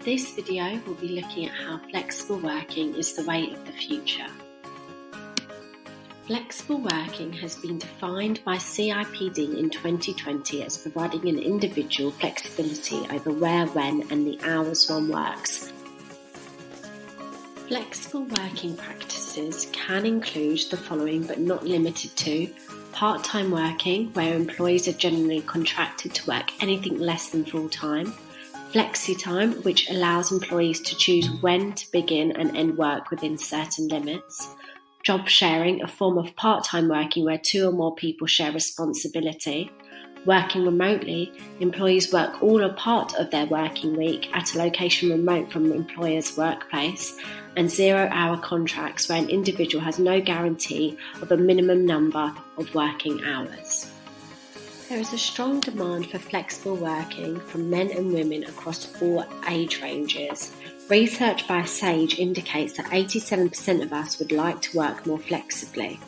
This video will be looking at how flexible working is the way of the future. Flexible working has been defined by CIPD in 2020 as providing an individual flexibility over where, when, and the hours one works. Flexible working practices can include the following but not limited to: part-time working, where employees are generally contracted to work anything less than full-time; flexi-time, which allows employees to choose when to begin and end work within certain limits; job sharing, a form of part-time working where two or more people share responsibility; working remotely, employees work all or part of their working week at a location remote from the employer's workplace; and zero-hour contracts, where an individual has no guarantee of a minimum number of working hours. There is a strong demand for flexible working from men and women across all age ranges. Research by Sage indicates that 87% of us would like to work more flexibly.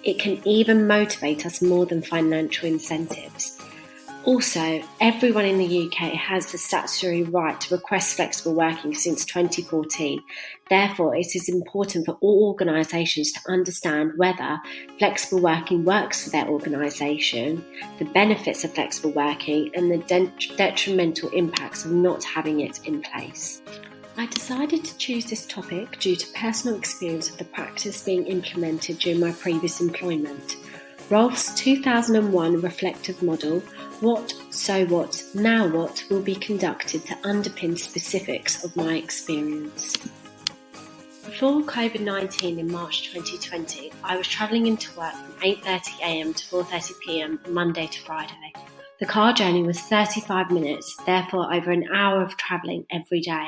It can even motivate us more than financial incentives. Also, everyone in the UK has the statutory right to request flexible working since 2014. Therefore, it is important for all organisations to understand whether flexible working works for their organisation, the benefits of flexible working, and the detrimental impacts of not having it in place. I decided to choose this topic due to personal experience of the practice being implemented during my previous employment. Rolf's 2001 reflective model, What, So What, Now What, will be conducted to underpin specifics of my experience. Before COVID-19 in March 2020, I was travelling into work from 8:30am to 4:30pm Monday to Friday. The car journey was 35 minutes, therefore over an hour of travelling every day.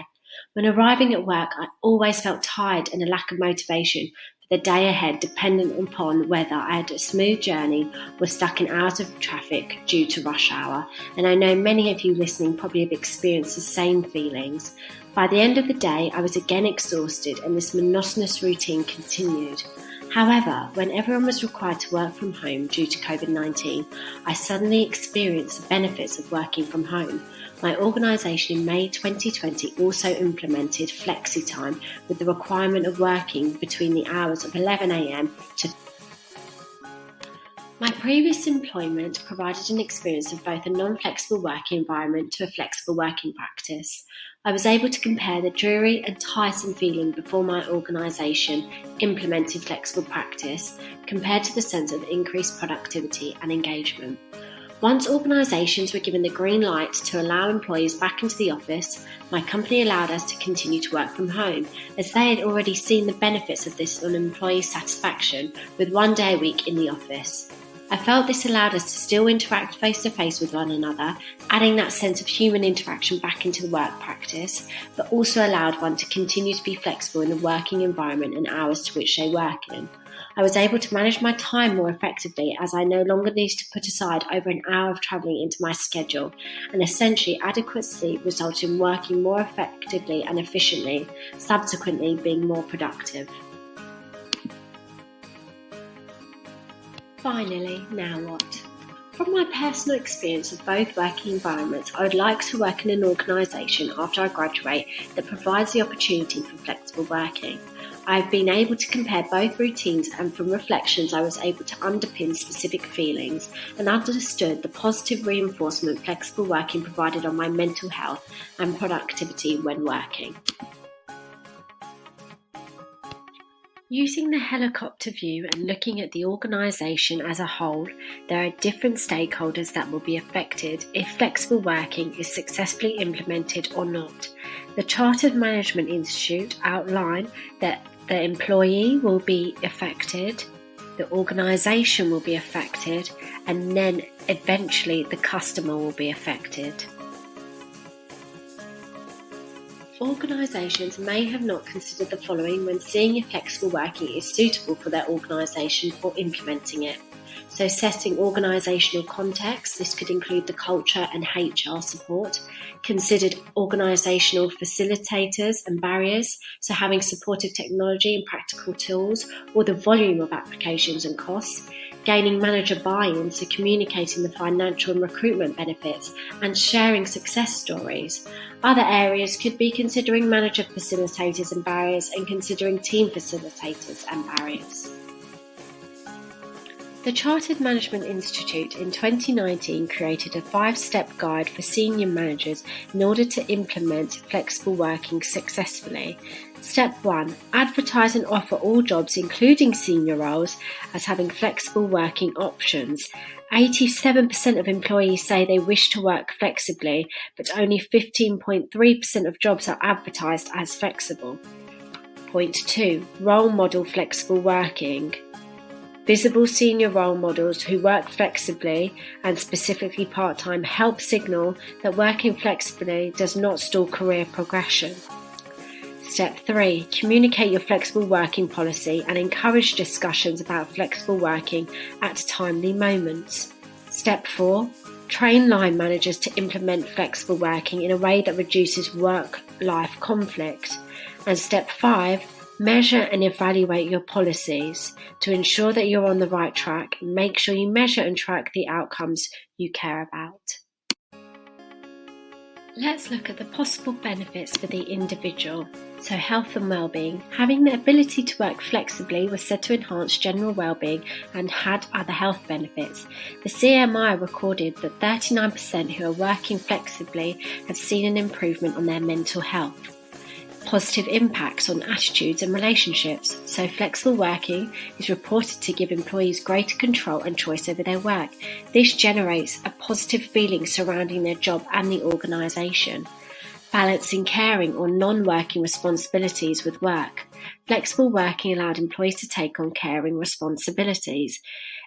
When arriving at work, I always felt tired and a lack of motivation for the day ahead, dependent upon whether I had a smooth journey or stuck in hours of traffic due to rush hour. And I know many of you listening probably have experienced the same feelings. By the end of the day, I was again exhausted and this monotonous routine continued. However, when everyone was required to work from home due to COVID-19, I suddenly experienced the benefits of working from home. My organisation in May 2020 also implemented flexi-time with the requirement of working between the hours of 11am to... My previous employment provided an experience of both a non-flexible working environment to a flexible working practice. I was able to compare the dreary and tiresome feeling before my organisation implemented flexible practice compared to the sense of increased productivity and engagement. Once organisations were given the green light to allow employees back into the office, my company allowed us to continue to work from home, as they had already seen the benefits of this on employee satisfaction with 1 day a week in the office. I felt this allowed us to still interact face-to-face with one another, adding that sense of human interaction back into the work practice, but also allowed one to continue to be flexible in the working environment and hours to which they work in. I was able to manage my time more effectively, as I no longer needed to put aside over an hour of travelling into my schedule, and essentially adequate sleep resulted in working more effectively and efficiently, subsequently being more productive. Finally, now what? From my personal experience of both working environments, I would like to work in an organisation after I graduate that provides the opportunity for flexible working. I have been able to compare both routines, and from reflections I was able to underpin specific feelings and understood the positive reinforcement flexible working provided on my mental health and productivity when working. Using the helicopter view and looking at the organisation as a whole, there are different stakeholders that will be affected if flexible working is successfully implemented or not. The Chartered Management Institute outline that the employee will be affected, the organisation will be affected, and then eventually the customer will be affected. Organisations may have not considered the following when seeing if flexible working is suitable for their organisation or implementing it. So setting organisational context, this could include the culture and HR support, considered organisational facilitators and barriers, so having supportive technology and practical tools, or the volume of applications and costs, gaining manager buy-in, so communicating the financial and recruitment benefits, and sharing success stories. Other areas could be considering manager facilitators and barriers and considering team facilitators and barriers. The Chartered Management Institute in 2019 created a 5-step guide for senior managers in order to implement flexible working successfully. Step 1. Advertise and offer all jobs, including senior roles, as having flexible working options. 87% of employees say they wish to work flexibly, but only 15.3% of jobs are advertised as flexible. Point 2. Role model flexible working. Visible senior role models who work flexibly and specifically part-time help signal that working flexibly does not stall career progression. Step 3. Communicate your flexible working policy and encourage discussions about flexible working at timely moments. Step 4. Train line managers to implement flexible working in a way that reduces work-life conflict. And Step 5. Measure and evaluate your policies to ensure that you're on the right track. Make sure you measure and track the outcomes you care about. Let's look at the possible benefits for the individual. So health and well-being. Having the ability to work flexibly was said to enhance general well-being and had other health benefits. The CMI recorded that 39% who are working flexibly have seen an improvement on their mental health. Positive impacts on attitudes and relationships. So flexible working is reported to give employees greater control and choice over their work. This generates a positive feeling surrounding their job and the organisation. Balancing caring or non-working responsibilities with work. Flexible working allowed employees to take on caring responsibilities.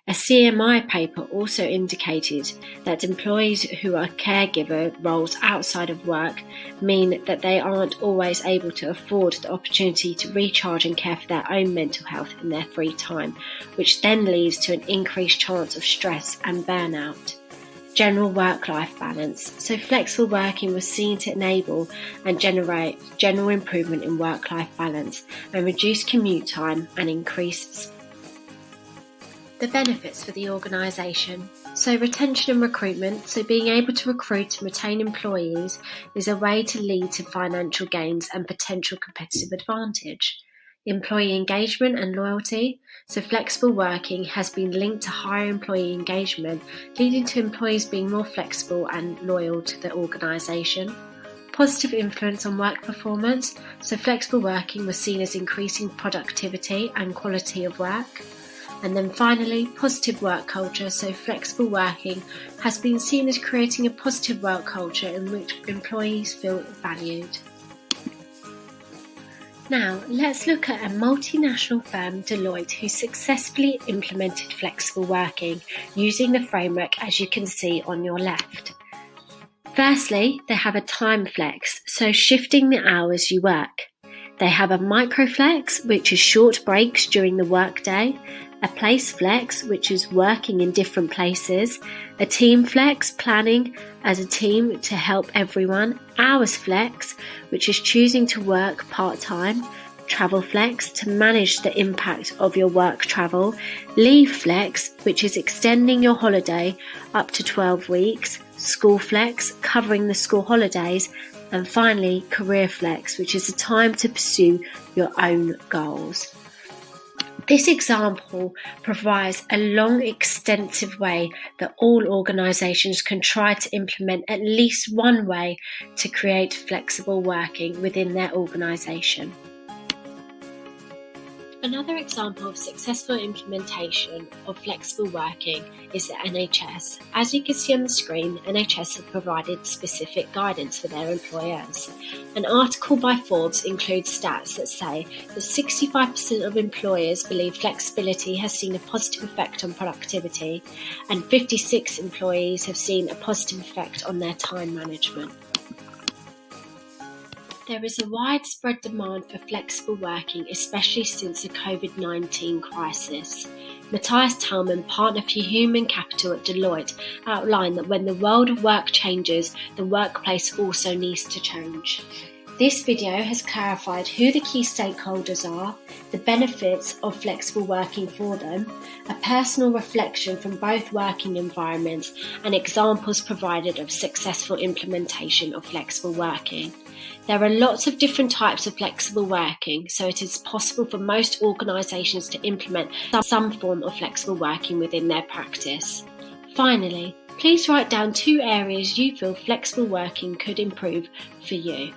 A CMI paper also indicated that employees who are caregiver roles outside of work mean that they aren't always able to afford the opportunity to recharge and care for their own mental health in their free time, which then leads to an increased chance of stress and burnout. General work-life balance. So flexible working was seen to enable and generate general improvement in work-life balance and reduce commute time and increase the benefits for the organisation. So retention and recruitment. So being able to recruit and retain employees is a way to lead to financial gains and potential competitive advantage. Employee engagement and loyalty. So flexible working has been linked to higher employee engagement, leading to employees being more flexible and loyal to the organisation. Positive influence on work performance. So flexible working was seen as increasing productivity and quality of work. And then finally, positive work culture. So flexible working has been seen as creating a positive work culture in which employees feel valued. Now, let's look at a multinational firm, Deloitte, who successfully implemented flexible working using the framework as you can see on your left. Firstly, they have a time flex, so shifting the hours you work. They have a microflex, which is short breaks during the workday, a place flex, which is working in different places, a team flex, planning as a team to help everyone, hours flex, which is choosing to work part-time, travel flex to manage the impact of your work travel, leave flex, which is extending your holiday up to 12 weeks, school flex, covering the school holidays, and finally career flex, which is the time to pursue your own goals. This example provides a long, extensive way that all organisations can try to implement at least one way to create flexible working within their organisation. Another example of successful implementation of flexible working is the NHS. As you can see on the screen, the NHS have provided specific guidance for their employers. An article by Forbes includes stats that say that 65% of employers believe flexibility has seen a positive effect on productivity, and 56 employees have seen a positive effect on their time management. There is a widespread demand for flexible working, especially since the COVID-19 crisis. Matthias Talman, partner for human capital at Deloitte, outlined that when the world of work changes, the workplace also needs to change. This video has clarified who the key stakeholders are, the benefits of flexible working for them, a personal reflection from both working environments, and examples provided of successful implementation of flexible working. There are lots of different types of flexible working, so it is possible for most organisations to implement some form of flexible working within their practice. Finally, please write down 2 areas you feel flexible working could improve for you.